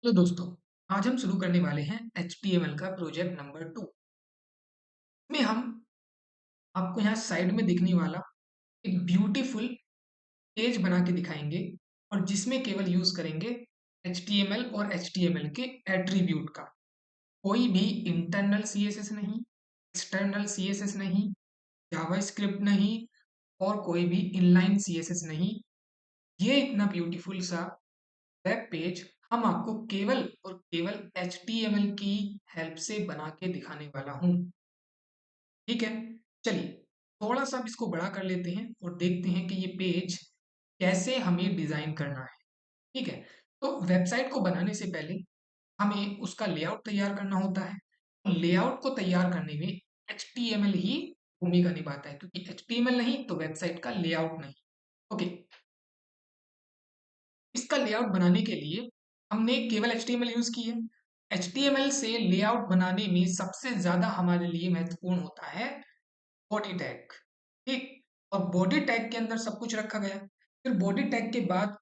तो दोस्तों, आज हम शुरू करने वाले हैं HTML का प्रोजेक्ट नंबर 2 में हम आपको यहाँ साइड में दिखने वाला एक ब्यूटीफुल पेज बना के दिखाएंगे और जिसमें केवल यूज करेंगे HTML और HTML के एट्रीब्यूट का। कोई भी इंटरनल CSS नहीं, एक्सटर्नल CSS नहीं, जावास्क्रिप्ट नहीं और कोई भी इनलाइन CSS नहीं। ये इतना ब्यूटीफुल सा वेब पेज हम आपको केवल और केवल HTML की हेल्प से बना के दिखाने वाला हूँ। ठीक है, चलिए थोड़ा सा अब इसको बड़ा कर लेते हैं और देखते हैं कि ये पेज कैसे हमें डिजाइन करना है। ठीक है, तो वेबसाइट को बनाने से पहले हमें उसका लेआउट तैयार करना होता है। लेआउट को तैयार करने में HTML ही भूमिका निभाता है, क्योंकि HTML नहीं तो वेबसाइट का लेआउट नहीं। ओके, इसका लेआउट बनाने के लिए हमने केवल HTML यूज की है। HTML से लेआउट बनाने में सबसे ज्यादा हमारे लिए महत्वपूर्ण होता है बॉडी टैग। ठीक, और बॉडी टैग के अंदर सब कुछ रखा गया। फिर बॉडी टैग के बाद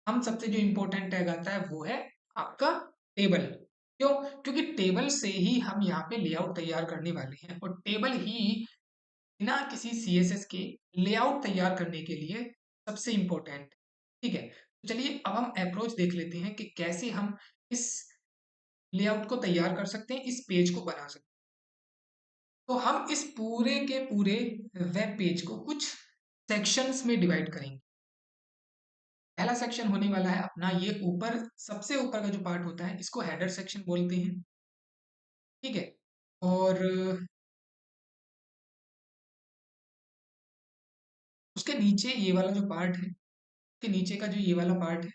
हम सबसे जो इम्पोर्टेंट टैग आता है वो है आपका टेबल। क्यों? क्योंकि टेबल से ही हम यहाँ पे लेआउट तैयार करने वाले हैं और टेबल ही बिना किसी CSS के लेआउट तैयार करने के लिए सबसे इम्पोर्टेंट। ठीक है, तो चलिए अब हम अप्रोच देख लेते हैं कि कैसे हम इस लेआउट को तैयार कर सकते हैं, इस पेज को बना सकते हैं। तो हम इस पूरे के पूरे वेब पेज को कुछ सेक्शंस में डिवाइड करेंगे। पहला सेक्शन होने वाला है अपना ये ऊपर, सबसे ऊपर का जो पार्ट होता है इसको हेडर सेक्शन बोलते हैं। ठीक है, और उसके नीचे ये वाला जो पार्ट है, उसके नीचे का जो ये वाला पार्ट है,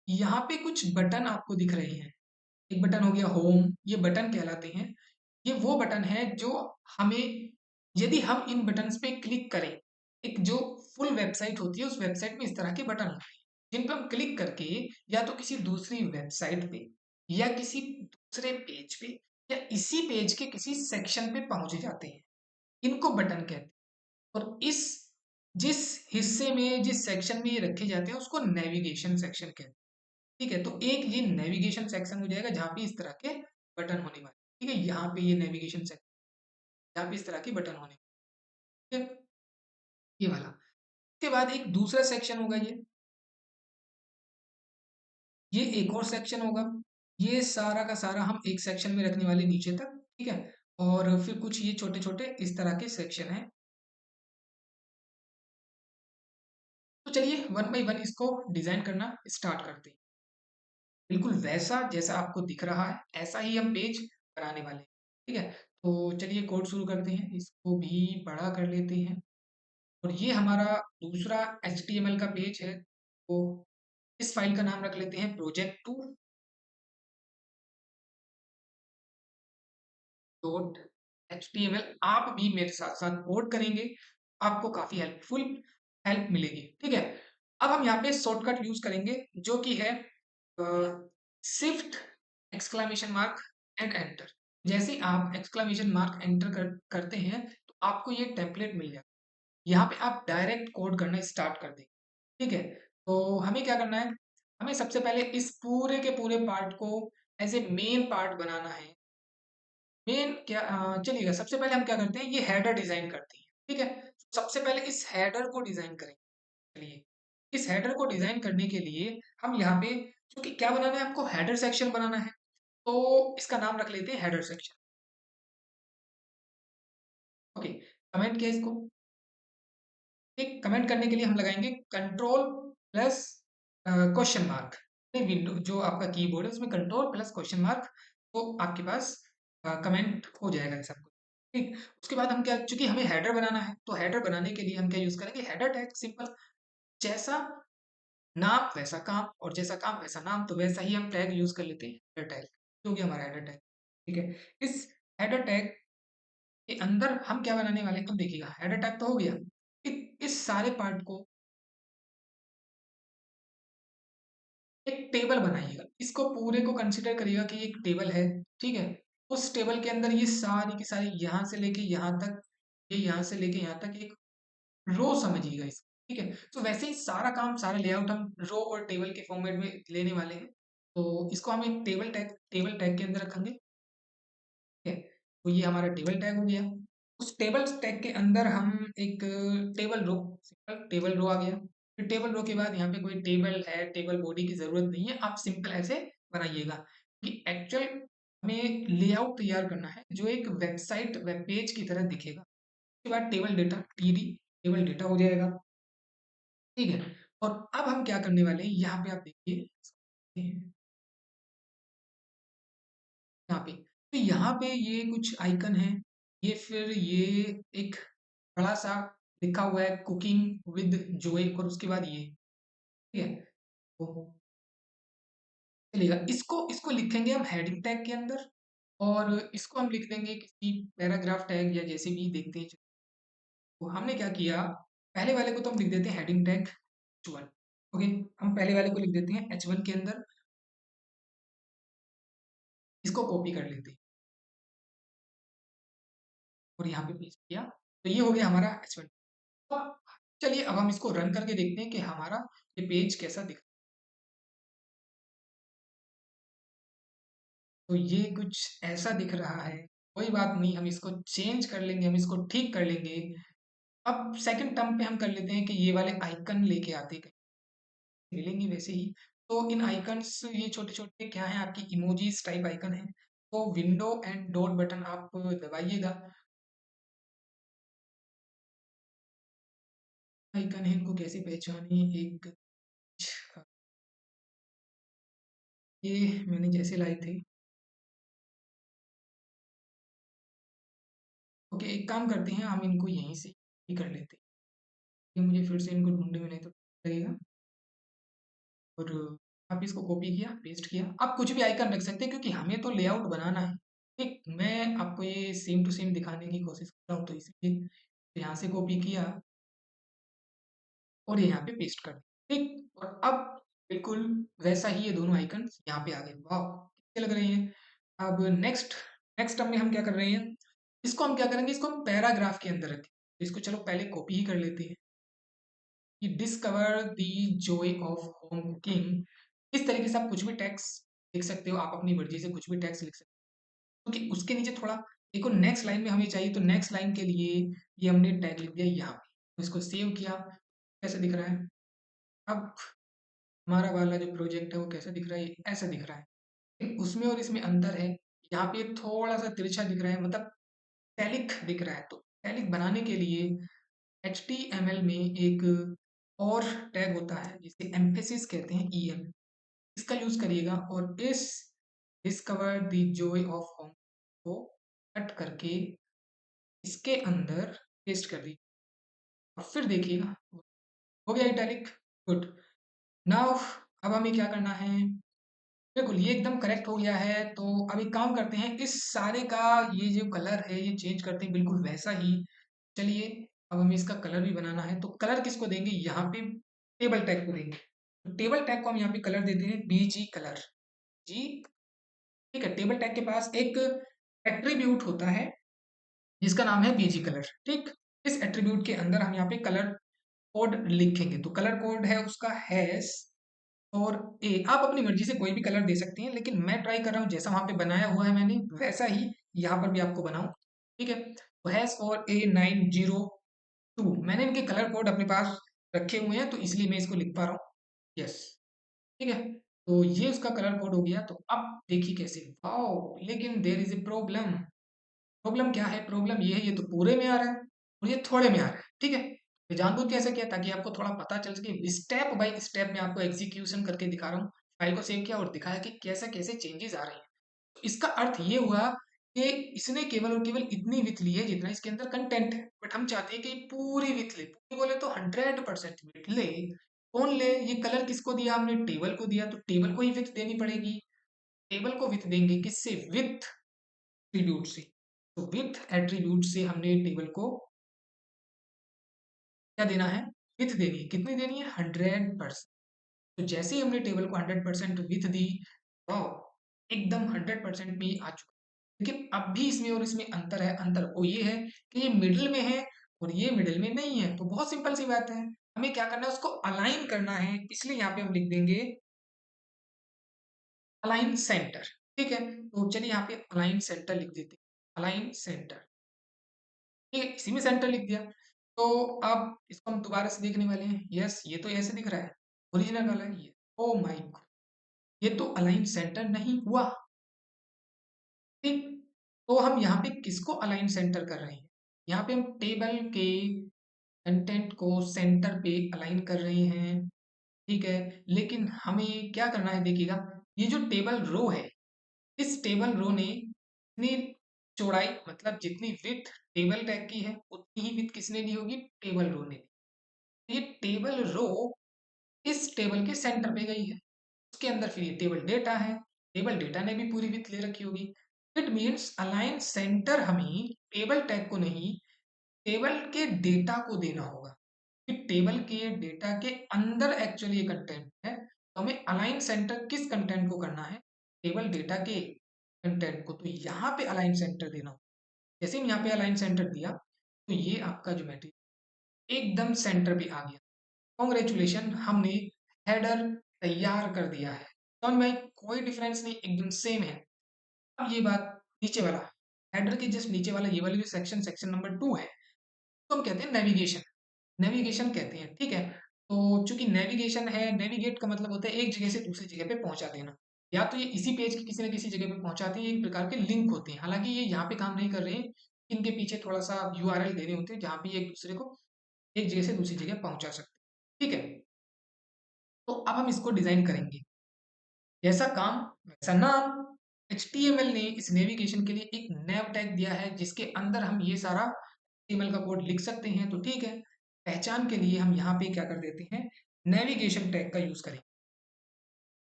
यहाँ पे कुछ बटन आपको दिख रहे हैं। एक बटन हो गया होम, ये बटन कहलाते हैं। ये वो बटन है जो हमें, यदि हम इन बटन्स पे क्लिक करें, एक जो फुल वेबसाइट होती है उस वेबसाइट में इस तरह के बटन होते हैं जिन पर हम क्लिक करके या तो किसी दूसरी वेबसाइट पे या किसी दूसरे पेज पे या इसी पेज के किसी सेक्शन पे पहुंचे जाते हैं। इनको बटन कहते हैं। और इस जिस हिस्से में, जिस सेक्शन में ये रखे जाते हैं उसको नेविगेशन सेक्शन कहते हैं। ठीक है, तो एक ये नेविगेशन सेक्शन हो जाएगा जहाँ पे इस तरह के बटन होने वाले। ठीक है, यहाँ पे ये नेविगेशन सेक्शन, यहाँ पे इस तरह के बटन होने वाले। ठीक है, ये वाला। उसके बाद एक दूसरा सेक्शन होगा, ये एक और सेक्शन होगा। ये सारा का सारा हम एक सेक्शन में रखने वाले नीचे तक। ठीक है, और फिर कुछ ये छोटे छोटे इस तरह के सेक्शन हैं। तो चलिए वन बाई वन इसको डिजाइन करना स्टार्ट करते हैं। बिल्कुल वैसा जैसा आपको दिख रहा है ऐसा ही हम पेज बनाने वाले हैं। ठीक है, तो चलिए कोड शुरू करते हैं, इसको भी बड़ा कर लेते हैं। और ये हमारा दूसरा HTML का पेज है, तो इस फाइल का नाम रख लेते हैं project2.html। आप भी मेरे साथ साथ कोड करेंगे, आपको काफी हेल्प मिलेगी। ठीक है, अब हम यहाँ पे शॉर्टकट यूज करेंगे जो कि है shift exclamation mark and enter. जैसे ही आप एक्सक्लेमेशन मार्क एंटर करते हैं तो आपको ये टेम्पलेट मिल जाएगा। यहाँ पे आप डायरेक्ट कोड करना स्टार्ट कर देंगे। ठीक है, तो हमें क्या करना है, हमें सबसे पहले इस पूरे के पूरे पार्ट को एज ए मेन पार्ट बनाना है। मेन क्या, चलिएगा सबसे पहले हम क्या करते हैं, ये हेडर डिजाइन करते हैं। ठीक है, सबसे पहले इस हेडर को डिजाइन करेंगे। चलिए, इस हेडर को डिजाइन करने के लिए हम यहाँ पे, क्योंकि क्या बनाना है आपको, हेडर सेक्शन बनाना है, तो इसका नाम रख लेते हैं हेडर सेक्शन। ओके, कमेंट किया इसको। ठीक, कमेंट करने के लिए हम लगाएंगे control plus question mark. Window जो आपका कीबोर्ड है उसमें कंट्रोल प्लस क्वेश्चन मार्क, तो आपके पास कमेंट हो जाएगा सब कुछ। ठीक, उसके बाद हम क्या, चूंकि हमें हेडर बनाना है तो हेडर बनाने के लिए हम क्या यूज करेंगे, हेडर टैग। सिंपल, जैसा नाम वैसा काम और जैसा काम वैसा नाम, तो वैसा ही हम टैग यूज कर लेते हैं, हेडर टैग, जो कि हमारा हेडर टैग। ठीक है, इस हेडर टैग के अंदर हम क्या बनाने वाले हैं, अब देखिएगा हेडर टैग तो हो गया। इस सारे पार्ट को एक टेबल बनाइएगा, इसको पूरे को कंसिडर करिएगा कि एक टेबल है। ठीक है, उस टेबल के अंदर ये सारी की सारी यहाँ से लेके यहाँ तक, ये यहाँ से लेके यहाँ तक एक रो समझिएगा इसको। ठीक है, तो वैसे ही सारा काम, सारा लेआउट हम रो और टेबल के फॉर्मेट में लेने वाले हैं। तो इसको हम एक टेबल टैग के अंदर रखेंगे, ठीक है? तो ये हमारा टेबल टैग हो गया। उस टेबल टैग के अंदर हम एक table row, simple table row आ गया। फिर टेबल रो के बाद यहाँ पे कोई टेबल है, टेबल बॉडी की ज़रूरत नहीं है, आप सिंपल ऐसे बनाइएगा कि एक्चुअल हमें लेआउट तैयार करना है जो एक वेबसाइट, वेब पेज की तरह दिखेगा। उसके बाद table data, TD table data हो जाएगा, ठीक है? और अब हम क्या करने वाले हैं, यहाँ पे आप देखिए, यहाँ पे, तो यहाँ पे ये कुछ आइकन है, ये फिर ये एक बड़ा सा लिखा हुआ है कुकिंग विद जोए, और उसके बाद ये, ठीक है? तो चलेगा, इसको इसको लिखेंगे हम हेडिंग टैग के अंदर, और इसको हम लिख देंगे किसी पैराग्राफ टैग या जैसे भी देखते हैं। तो हमने क्या किया, पहले वाले को तो हम लिख देते हैं हेडिंग टैग H1, ओके? हम पहले वाले को लिख देते हैं H1 के अंदर, इसको कॉपी कर लेते हैं और यहाँ पे पेस्ट किया, तो ये हो गया हमारा H1। अब चलिए, अब हम इसको रन करके देखते हैं कि हमारा ये पेज कैसा दिख, तो ये कुछ ऐसा दिख रहा है। कोई बात नहीं, हम इसको चेंज कर लेंगे, हम इसको ठीक कर लेंगे। अब सेकंड टर्म पे हम कर लेते हैं कि ये वाले आइकन लेके आते हैं, मिलेंगे वैसे ही। तो इन आइकन्स, ये छोटे-छोटे क्या हैं, आपकी इमोजीज टाइप आइकन हैं। तो विंडो एंड डॉट बटन आप दबाइएगा, आइकन है, इनको कैसे पहचाने, एक ये मैंने जैसे लाए थे। ओके, एक काम करते हैं, हम इनको यहीं से ही कर लेते हैं। ये मुझे फिर से इनको ढूँढने में नहीं तो लगेगा, और आप इसको कॉपी किया, पेस्ट किया। आप कुछ भी आइकन रख सकते हैं क्योंकि हमें तो लेआउट बनाना है। ठीक, मैं आपको ये सेम टू सेम दिखाने की कोशिश कर रहा हूँ, तो इसलिए यहाँ से कॉपी किया और ये यहाँ पे पेस्ट कर दिया, ठीक? और अब बिल्कुल वैसा ही ये दोनों आइकन यहाँ पे आ गए। वाह! कैसे लग रहे हैं? अब नेक्स्ट नेक्स्ट अब में हम क्या कर रहे हैं? इसको हम क्या करेंगे? इसको हम पैराग्राफ के अंदर रखें। तो इसको चलो पहले कॉपी ही कर लेते हैं कि discover the Joy of home cooking. इस तरीके से आप कुछ भी टैग्स लिख सकते हो, आप अपनी मर्जी से कुछ भी टैग्स लिख सकते हो, क्योंकि उसके नीचे थोड़ा देखो, नेक्स्ट लाइन में हमें चाहिए, तो नेक्स्ट लाइन के लिए ये हमने टैग लिख दिया यहाँ पे। तो इसको सेव किया, कैसे दिख रहा है? अब हमारा वाला जो प्रोजेक्ट है वो कैसा दिख रहा है? ऐसा दिख रहा है। लेकिन उसमें और इसमें अंतर है, यहाँ पे थोड़ा सा तिरछा दिख रहा है, मतलब टैलिक दिख रहा है। तो टैलिक बनाने के लिए HTML में एक और टैग होता है जिसे एम्फेसिस कहते हैं, EM, इसका यूज करिएगा, और इस discover the Joy of home को कट करके इसके अंदर पेस्ट कर दीजिए, और फिर देखिएगा हो गया इटैलिक। गुड। नाउ अब हमें क्या करना है, बिल्कुल ये एकदम करेक्ट हो गया है। तो अब एक काम करते हैं, इस सारे का ये जो कलर है ये चेंज करते हैं बिल्कुल वैसा ही। चलिए, अब हमें इसका कलर भी बनाना है, तो कलर किसको देंगे, यहाँ पे टेबल टैग को देंगे। तो टेबल टैग को हम यहाँ पे कलर देते हैं BG कलर, जी, ठीक है? टेबल टैग के पास एक एट्रीब्यूट होता है जिसका नाम है BG कलर, ठीक? इस एट्रीब्यूट के अंदर हम यहाँ पे कलर कोड लिखेंगे, तो कलर कोड है उसका हैश और ए। आप अपनी मर्जी से कोई भी कलर दे सकते हैं, लेकिन मैं ट्राई कर रहा हूँ जैसा वहां पे बनाया हुआ है मैंने वैसा ही यहाँ पर भी आपको बनाऊं, ठीक है? तो हैश और A902, मैंने इनके कलर कोड अपने पास रखे हुए हैं, तो इसलिए मैं इसको लिख पा रहा हूँ। यस, ठीक है? तो ये उसका कलर कोड हो गया। तो अब देखिए कैसे, वाओ! लेकिन there is a problem. Problem क्या है? प्रॉब्लम ये है, ये तो पूरे में आ रहा है और ये थोड़े में आ रहा है, ठीक है? ये जानबूझ के ऐसा किया ताकि आपको थोड़ा पता चल सके, स्टेप बाय स्टेप मैं आपको एग्जीक्यूशन करके दिखा रहा हूँ। फाइल को सेव किया और दिखाया कि कैसे कैसे चेंजेस आ रहे हैं। तो इसका अर्थ ये हुआ कि इसने केवल और केवल इतनी विथ ली है जितना इसके अंदर कंटेंट है, बट हम चाहते हैं कि पूरी विथ ले, पूरी बोले तो 100% विथ ले। कौन ले? ये कलर किसको दिया हमने? टेबल को दिया, तो टेबल को ही विथ देनी पड़ेगी। टेबल को विथ देंगे किससे? विथ एट्रीब्यूट से। तो विथ एट्रीब्यूट से हमने टेबल को क्या देना है? विथ देनी है। कितनी देनी है? 100%। तो जैसे ही हमने टेबल को 100% विथ दी, वाओ! एकदम 100% पे आ चुका है। लेकिन अब भी इसमें और इसमें अंतर है। अंतर वो ये है कि ये मिडिल में है और ये मिडिल में नहीं है। तो बहुत सिंपल सी बात है, हमें क्या करना है, उसको अलाइन करना है। इसलिए यहाँ पे हम लिख देंगे अलाइन सेंटर। ठीक है, तो चलिए यहाँ पे अलाइन सेंटर लिख देते हैं, अलाइन सेंटर। ठीक है, इसी में सेंटर लिख दिया। तो अब इसको हम दोबारा से देखने वाले हैं। यस, ये तो ऐसे दिख रहा है, ओरिजिनल वाला है ये। ओ माय गॉड, ये तो अलाइन सेंटर नहीं हुआ। ठीक, तो हम यहाँ पे किसको अलाइन सेंटर कर रहे हैं? यहाँ पे हम टेबल के कंटेंट को सेंटर पे अलाइन कर रहे हैं। ठीक है, लेकिन हमें क्या करना है, देखिएगा, ये जो टेबल रो है, इस टेबल रो ने इतनी चौड़ाई, मतलब जितनी विड्थ टेबल टैग की है उतनी ही विड्थ किसने ली होगी? टेबल रो ने। ये टेबल रो इस टेबल के सेंटर पे गई है, उसके अंदर फिर ये टेबल डेटा है, टेबल डेटा ने भी पूरी विड्थ ले रखी होगी। इट मीन्स अलाइन सेंटर हमें टेबल टैग को नहीं, टेबल के डेटा को देना होगा कि टेबल के डेटा के अंदर एक्चुअली ये कंटेंट है, तो हमें अलाइन सेंटर किस कंटेंट को करना है? टेबल डेटा के कंटेंट को। तो यहाँ पे अलाइन सेंटर देना होगा। जैसे हम यहाँ पे अलाइन सेंटर दिया, तो ये आपका जो मैट्रिक्स एकदम सेंटर पे आ गया। कॉन्ग्रेचुलेशन, हमने हेडर तैयार कर दिया है। समझ में आई? कोई डिफरेंस नहीं, एकदम सेम है। अब ये बात, नीचे वाला हेडर के जस्ट नीचे वाला ये वाली जो सेक्शन, सेक्शन नंबर 2 है, तो हम कहते हैं नेविगेशन। नेविगेशन कहते हैं, ठीक है। तो चूंकि नेविगेशन है, नेविगेट का मतलब होता है एक जगह से दूसरी जगह पे पहुंचा देना, या तो ये इसी पेज की किसी न किसी जगह पे पहुंचाते हैं, एक प्रकार के लिंक होते हैं। हालांकि ये यहाँ पे काम नहीं कर रहे हैं, इनके पीछे थोड़ा सा यूआरएल देने होते हैं जहाँ पे ये एक दूसरे को एक जगह से दूसरी जगह पहुंचा सकते हैं। ठीक है, तो अब हम इसको डिजाइन करेंगे। जैसा काम वैसा नाम। HTML ने इस नेविगेशन के लिए एक नैव टैग दिया है जिसके अंदर हम ये सारा HTML का कोड लिख सकते हैं। तो ठीक है, पहचान के लिए हम यहाँ पे क्या कर देते हैं, नेविगेशन टैग का यूज करेंगे।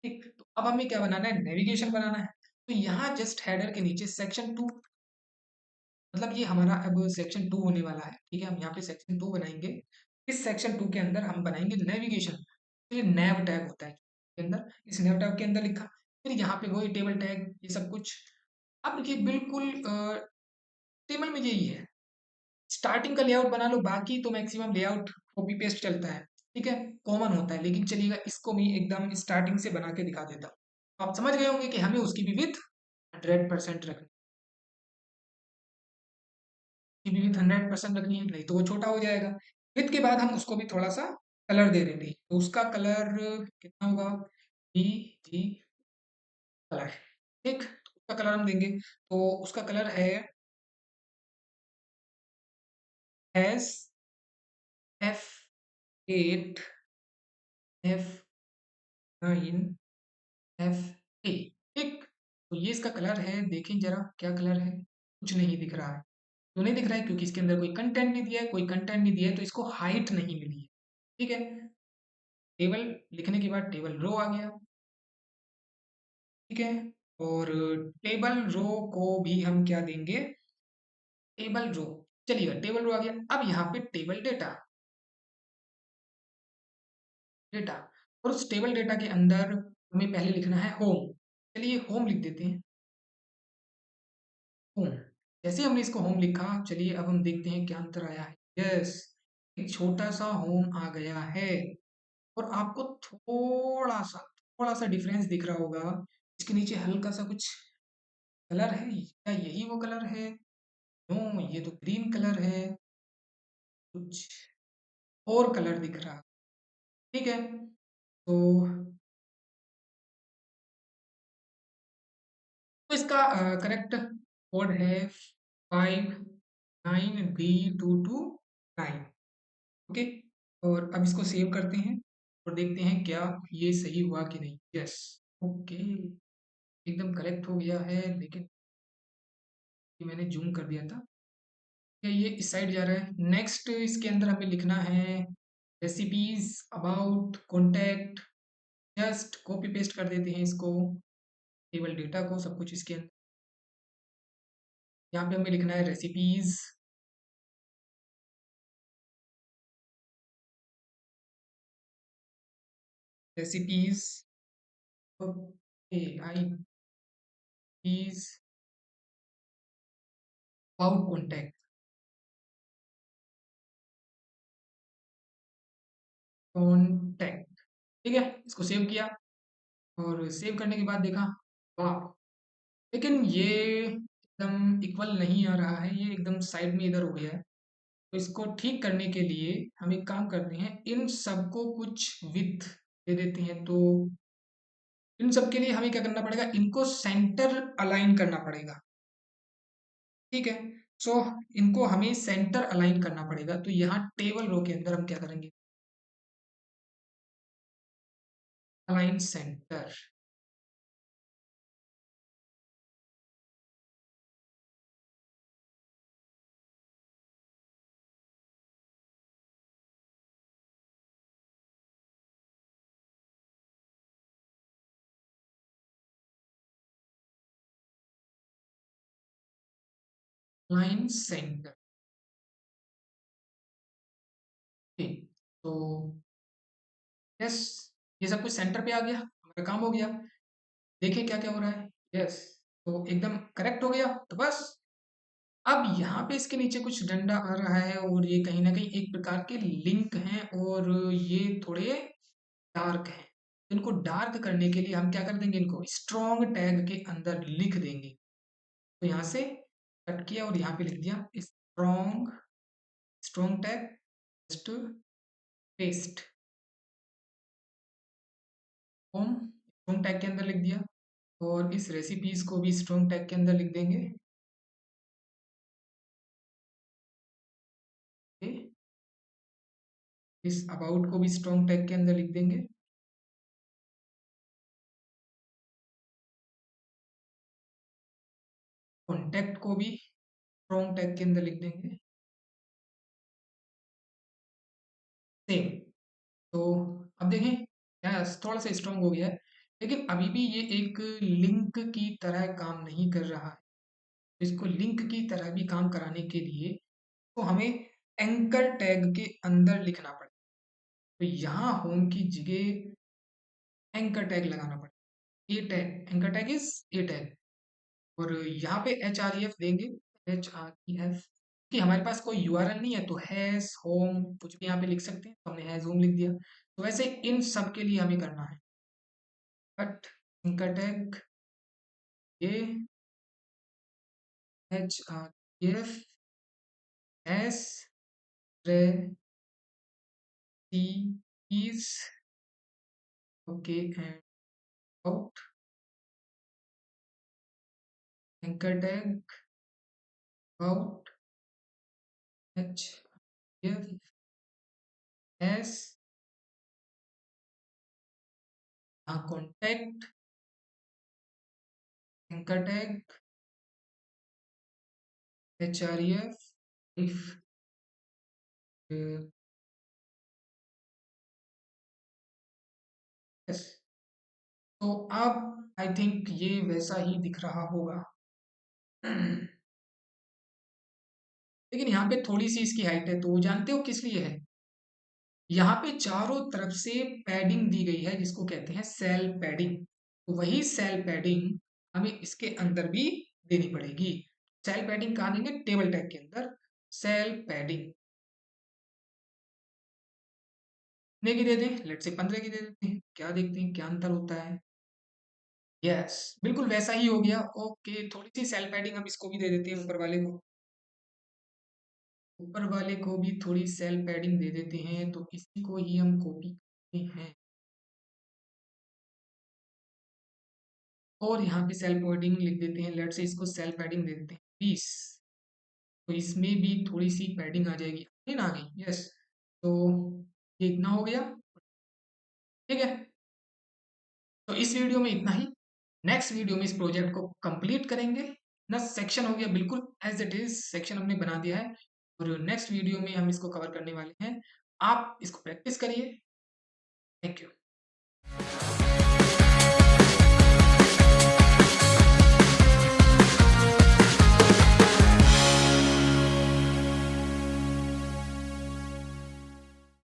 ठीक, तो अब हमें क्या बनाना है, नेविगेशन बनाना है। तो यहाँ जस्ट हेडर के नीचे सेक्शन 2, मतलब ये हमारा अब सेक्शन 2 होने वाला है। ठीक है, हम यहाँ पे सेक्शन 2 बनाएंगे। इस सेक्शन 2 के अंदर हम बनाएंगे नेविगेशन। तो ये नैव टैग होता है के अंदर, इस नैव टैग के अंदर लिखा, फिर यहाँ पे वही टेबल टैग, ये सब कुछ। अब ये बिल्कुल टेबल में यही है। स्टार्टिंग का लेआउट बना लो, बाकी तो मैक्सिमम लेआउट कॉपी पेस्ट चलता है। ठीक है, कॉमन होता है, लेकिन चलिएगा इसको भी एकदम स्टार्टिंग से बना के दिखा देता हूँ। तो आप समझ गए होंगे कि हमें उसकी भी विथ 100% रखनी, की भी विथ 100% रखनी है, नहीं तो वो छोटा हो जाएगा। विथ के बाद हम उसको भी थोड़ा सा कलर दे देंगे, तो उसका कलर कितना होगा, बी जी कलर। ठीक, उसका कलर हम देंगे, तो उसका कलर है एस F8 F9 FA। ठीक, तो ये इसका कलर है। देखें जरा क्या कलर है, कुछ नहीं दिख रहा है। क्यों नहीं दिख रहा है? क्योंकि इसके अंदर कोई कंटेंट नहीं दिया है, कोई कंटेंट नहीं दिया है तो इसको हाइट नहीं मिली है। ठीक है, टेबल लिखने के बाद टेबल रो आ गया। ठीक है, और टेबल रो को भी हम क्या देंगे, टेबल रो। चलिए, टेबल रो आ गया। अब यहाँ पे टेबल डेटा, डेटा, और उस टेबल डेटा के अंदर हमें पहले लिखना है होम। चलिए होम लिख देते हैं, होम। जैसे हमने इसको होम लिखा, चलिए अब हम देखते हैं क्या अंतर आया है। यस, एक छोटा सा होम आ गया है, और आपको थोड़ा सा डिफरेंस दिख रहा होगा। इसके नीचे हल्का सा कुछ कलर है, क्या यही वो कलर है? नो, ये तो ग्रीन कलर है, कुछ और कलर दिख रहा। ठीक है, तो इसका करेक्ट कोड है 59B22 9। ओके, और अब इसको सेव करते हैं और देखते हैं क्या ये सही हुआ कि नहीं। यस, ओके, एकदम करेक्ट हो गया है, लेकिन ये मैंने जूम कर दिया था। ये इस साइड जा रहा है। नेक्स्ट इसके अंदर हमें लिखना है recipes, about, contact. Just copy paste कर देते हैं इसको, टेबल डेटा को, सब कुछ इसके अंदर। यहाँ पे हमें लिखना है रेसिपीज, रेसिपीज, ओके, आई पीज, अबाउट, कॉन्टैक्ट, कॉन्टैक्ट। ठीक है, इसको सेव किया। और सेव करने के बाद देखा, वाह! लेकिन ये एकदम इक्वल नहीं आ रहा है, ये एकदम साइड में इधर हो गया है। तो इसको ठीक करने के लिए हम एक काम करते हैं, इन सबको कुछ विड्थ दे देते हैं। तो इन सब के लिए हमें क्या करना पड़ेगा, इनको सेंटर अलाइन करना पड़ेगा। ठीक है, सो इनको हमें सेंटर अलाइन करना पड़ेगा। तो यहाँ टेबल रो के अंदर हम क्या करेंगे, अलाइन सेंटर। अलाइन सेंटर, ठीक। तो यस, ये सब कुछ सेंटर पे आ गया, हमारा काम हो गया। देखिए क्या क्या हो रहा है। यस, तो एकदम करेक्ट हो गया। तो बस अब यहाँ पे इसके नीचे कुछ डंडा आ रहा है और ये कहीं ना कहीं एक प्रकार के लिंक हैं और ये थोड़े डार्क हैं। इनको डार्क करने के लिए हम क्या कर देंगे, इनको स्ट्रॉन्ग टैग के अंदर लिख देंगे। तो यहाँ से कट किया और यहाँ पे लिख दिया strong, strong tag just paste home, strong tag के अंदर लिख दिया। और इस रेसिपीज को भी स्ट्रॉन्ग टैग के अंदर लिख देंगे। ओके, इस अबाउट को भी स्ट्रॉन्ग टैग के अंदर लिख देंगे। कॉन्टैक्ट को भी स्ट्रॉन्ग टैग के अंदर लिख देंगे, सेम। तो अब देखें, यस थोड़ा सा स्ट्रॉन्ग हो गया है, लेकिन अभी भी ये एक लिंक की तरह काम नहीं कर रहा है। तो इसको लिंक की तरह भी काम कराने के लिए तो हमें एंकर टैग के अंदर लिखना पड़ेगा। तो यहाँ होम की जगह एंकर टैग लगाना पड़ेगा, a tag, anchor tag is a tag. और यहाँ पे एच आर ई एफ देंगे, एच आर ई एफ, कि हमारे पास कोई यूआरएल नहीं है तो हैश होम कुछ भी यहाँ पे लिख सकते हैं, तो हमने हैश होम लिख दिया। तो वैसे इन सब के लिए हमें करना है, बट इनका टैग ये एच आर एफ एस रे T is okay and out, anchor tag out H F S, contact anchor tag H R F if, yes. तो अब आई थिंक ये वैसा ही दिख रहा होगा। लेकिन यहाँ पे थोड़ी सी इसकी हाइट है, तो जानते हो किस लिए है? यहाँ पे चारों तरफ से पैडिंग दी गई है जिसको कहते हैं सेल पैडिंग। तो वही सेल पैडिंग हमें इसके अंदर भी देनी पड़ेगी। सेल पैडिंग कहाँ देंगे, टेबल टैग के अंदर सेल पैडिंग। कितने की दे दें, लेट से 15 की दे देते हैं, क्या देखते हैं क्या अंतर होता है। यस, बिल्कुल वैसा ही हो गया। ओके, थोड़ी सी सेल पैडिंग हम इसको भी दे देते हैं, ऊपर वाले को, ऊपर वाले को भी थोड़ी सेल पैडिंग दे देते हैं। तो इसी को ही हम कॉपी करते हैं और यहाँ पे सेल पैडिंग लिख देते हैं, लेट से इसको सेल पैडिंग दे देते हैं 20। तो इसमें भी थोड़ी सी पैडिंग आ जाएगी, नहीं ना आ गई, यस। तो ये इतना हो गया, ठीक है। तो इस वीडियो में इतना ही। नेक्स्ट वीडियो में इस प्रोजेक्ट को कंप्लीट करेंगे ना। सेक्शन हो गया बिल्कुल एज इट इज, सेक्शन हमने बना दिया है और नेक्स्ट वीडियो में हम इसको कवर करने वाले हैं। आप इसको प्रैक्टिस करिए। Thank you.